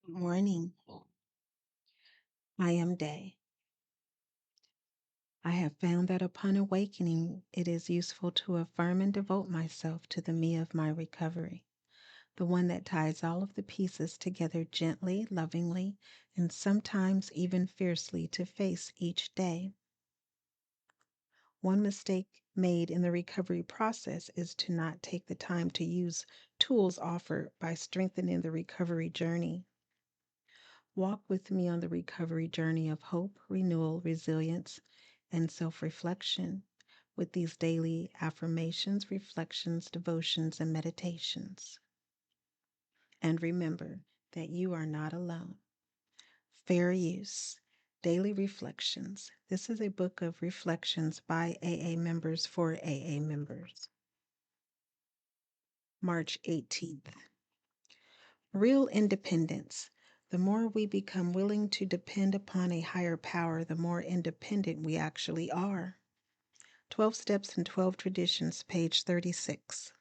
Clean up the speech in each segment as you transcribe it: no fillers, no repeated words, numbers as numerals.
Morning. I am Day. I have found that upon awakening, it is useful to affirm and devote myself to the me of my recovery, the one that ties all of the pieces together gently, lovingly, and sometimes even fiercely to face each day. One mistake made in the recovery process is to not take the time to use tools offered by strengthening the recovery journey. Walk with me on the recovery journey of hope, renewal, resilience, and self reflection with these daily affirmations, reflections, devotions, and meditations. And remember that you are not alone. Fair use. Daily Reflections. This is a book of reflections by AA members for AA members. March 18th. Real independence. The more we become willing to depend upon a higher power, the more independent we actually are. 12 Steps and 12 Traditions, page 36.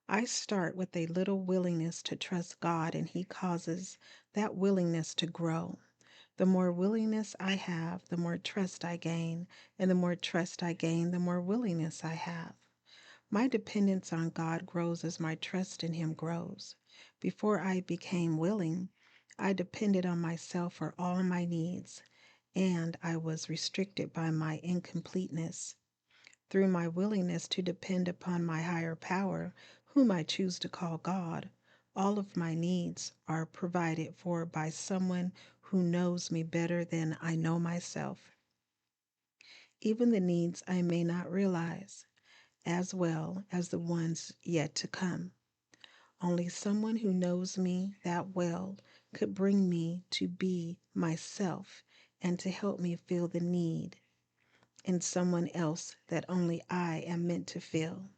I start with a little willingness to trust God, and He causes that willingness to grow. The more willingness I have, the more trust I gain, and the more trust I gain, the more willingness I have. My dependence on God grows as my trust in Him grows. Before I became willing, I depended on myself for all my needs, and I was restricted by my incompleteness. Through my willingness to depend upon my higher power, whom I choose to call God, all of my needs are provided for by someone who knows me better than I know myself. Even the needs I may not realize, as well as the ones yet to come. Only someone who knows me that well could bring me to be myself and to help me feel the need in someone else that only I am meant to feel.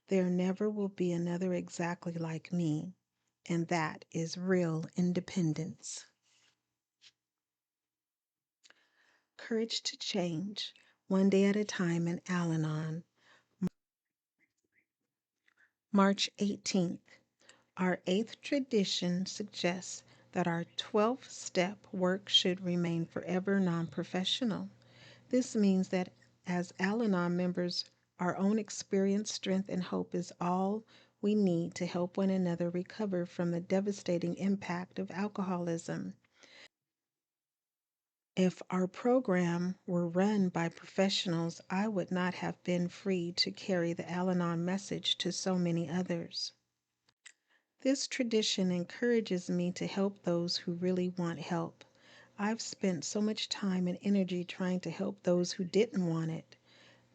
There never will be another exactly like me, and that is real independence. Courage to change, one day at a time in Al Anon, March 18th. Our eighth tradition suggests that our 12th step work should remain forever non professional. This means that as Al Anon members, our own experience, strength, and hope is all we need to help one another recover from the devastating impact of alcoholism. If our program were run by professionals, I would not have been free to carry the Al Anon message to so many others. This tradition encourages me to help those who really want help. I've spent so much time and energy trying to help those who didn't want it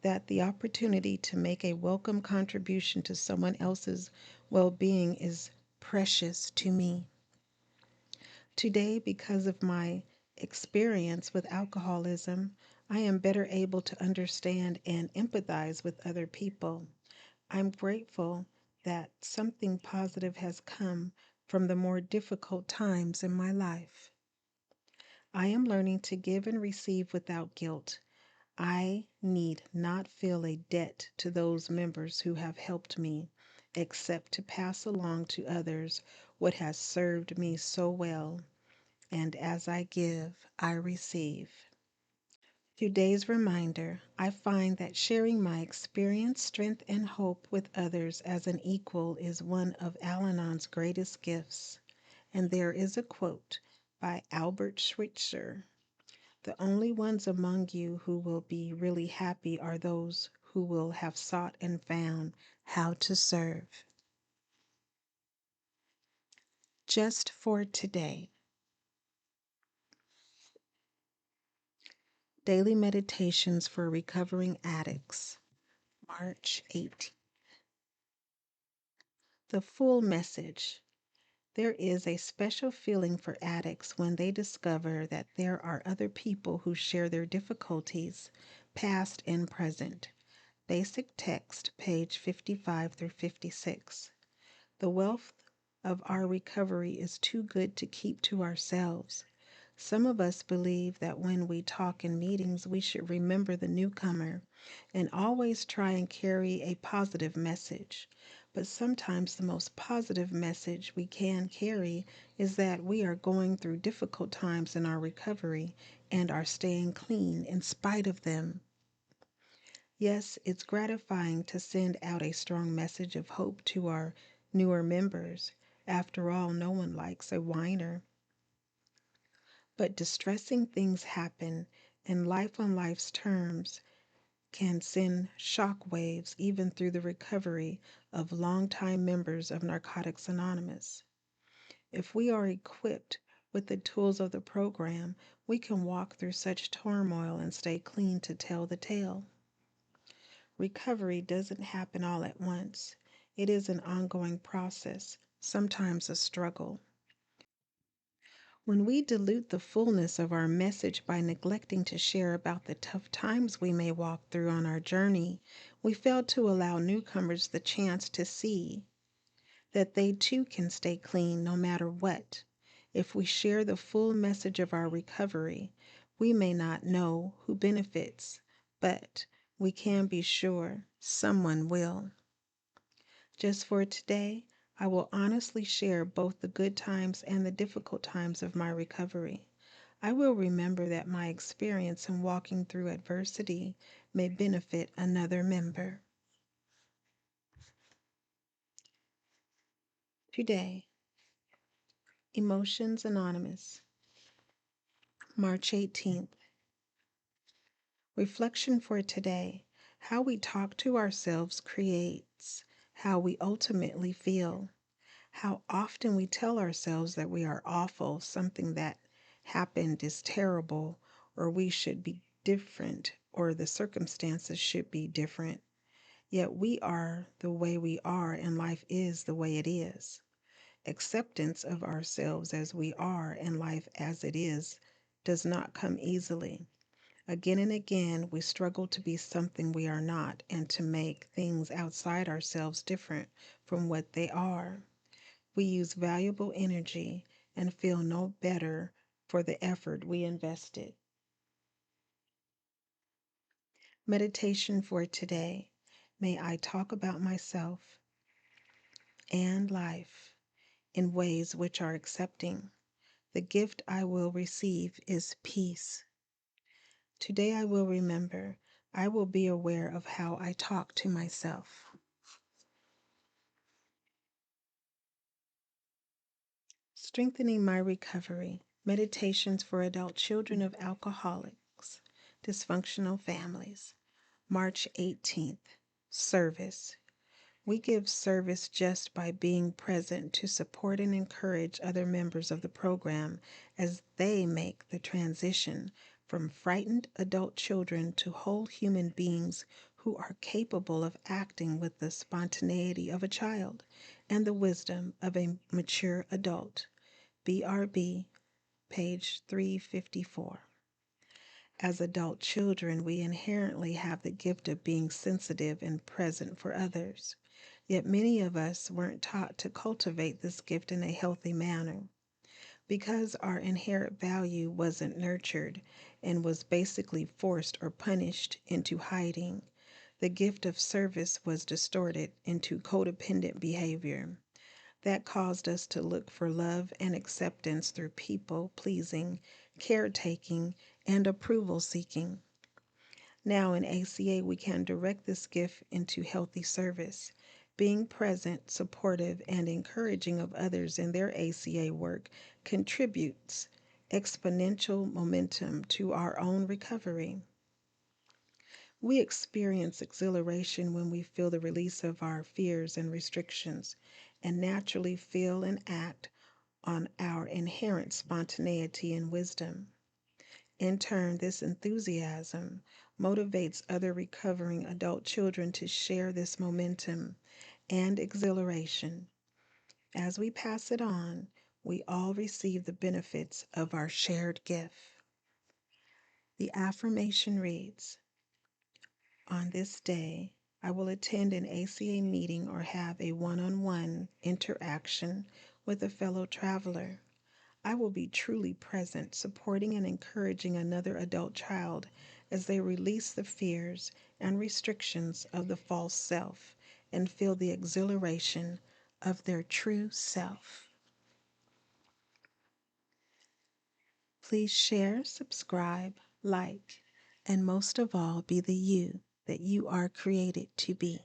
that the opportunity to make a welcome contribution to someone else's well being is precious to me. Today, because of my experience with alcoholism, I am better able to understand and empathize with other people. I'm grateful that something positive has come from the more difficult times in my life. I am learning to give and receive without guilt. I need not feel a debt to those members who have helped me, except to pass along to others what has served me so well. And as I give, I receive. Today's reminder, I find that sharing my experience, strength, and hope with others as an equal is one of Al Anon's greatest gifts. And there is a quote by Albert Schweitzer: "The only ones among you who will be really happy are those who will have sought and found how to serve." Just for today, Daily Meditations for Recovering Addicts, March 18th. The full message. There is a special feeling for addicts when they discover that there are other people who share their difficulties, past and present. Basic text, page 55 through 56. The wealth of our recovery is too good to keep to ourselves. Some of us believe that when we talk in meetings, we should remember the newcomer and always try and carry a positive message. But sometimes the most positive message we can carry is that we are going through difficult times in our recovery and are staying clean in spite of them. Yes, it's gratifying to send out a strong message of hope to our newer members. After all, no one likes a whiner. But distressing things happen, and life on life's terms can send shock waves even through the recovery of longtime members of Narcotics Anonymous. If we are equipped with the tools of the program, we can walk through such turmoil and stay clean to tell the tale. Recovery doesn't happen all at once. It is an ongoing process, sometimes a struggle. When we dilute the fullness of our message by neglecting to share about the tough times we may walk through on our journey, we fail to allow newcomers the chance to see that they too can stay clean no matter what. If we share the full message of our recovery, we may not know who benefits, but we can be sure someone will. Just for today, I will honestly share both the good times and the difficult times of my recovery. I will remember that my experience in walking through adversity may benefit another member. Today, Emotions Anonymous, March 18th. Reflection for today. How we talk to ourselves creates how we ultimately feel. How often we tell ourselves that we are awful, something that happened is terrible, or we should be different, or the circumstances should be different. Yet we are the way we are, and life is the way it is. Acceptance of ourselves as we are and life as it is does not come easily. Again and again, we struggle to be something we are not and to make things outside ourselves different from what they are. We use valuable energy and feel no better for the effort we invested. Meditation for today. May I talk about myself and life in ways which are accepting. The gift I will receive is peace. Today I will remember, I will be aware of how I talk to myself. Strengthening my recovery. Meditations for adult children of alcoholics, dysfunctional families. March 18th. Service. We give service just by being present to support and encourage other members of the program as they make the transition from frightened adult children to whole human beings who are capable of acting with the spontaneity of a child and the wisdom of a mature adult. BRB, page 354. As adult children, we inherently have the gift of being sensitive and present for others. Yet many of us weren't taught to cultivate this gift in a healthy manner. Because our inherent value wasn't nurtured and was basically forced or punished into hiding, the gift of service was distorted into codependent behavior. That caused us to look for love and acceptance through people pleasing, caretaking, and approval seeking. Now in ACA, we can direct this gift into healthy service. Being present, supportive, and encouraging of others in their ACA work contributes exponential momentum to our own recovery. We experience exhilaration when we feel the release of our fears and restrictions, and naturally feel and act on our inherent spontaneity and wisdom. In turn, this enthusiasm motivates other recovering adult children to share this momentum and exhilaration. As we pass it on, we all receive the benefits of our shared gift. The affirmation reads, on this day, I will attend an ACA meeting or have a one-on-one interaction with a fellow traveler. I will be truly present, supporting and encouraging another adult child as they release the fears and restrictions of the false self and feel the exhilaration of their true self. Please share, subscribe, like, and most of all, be the you that you are created to be.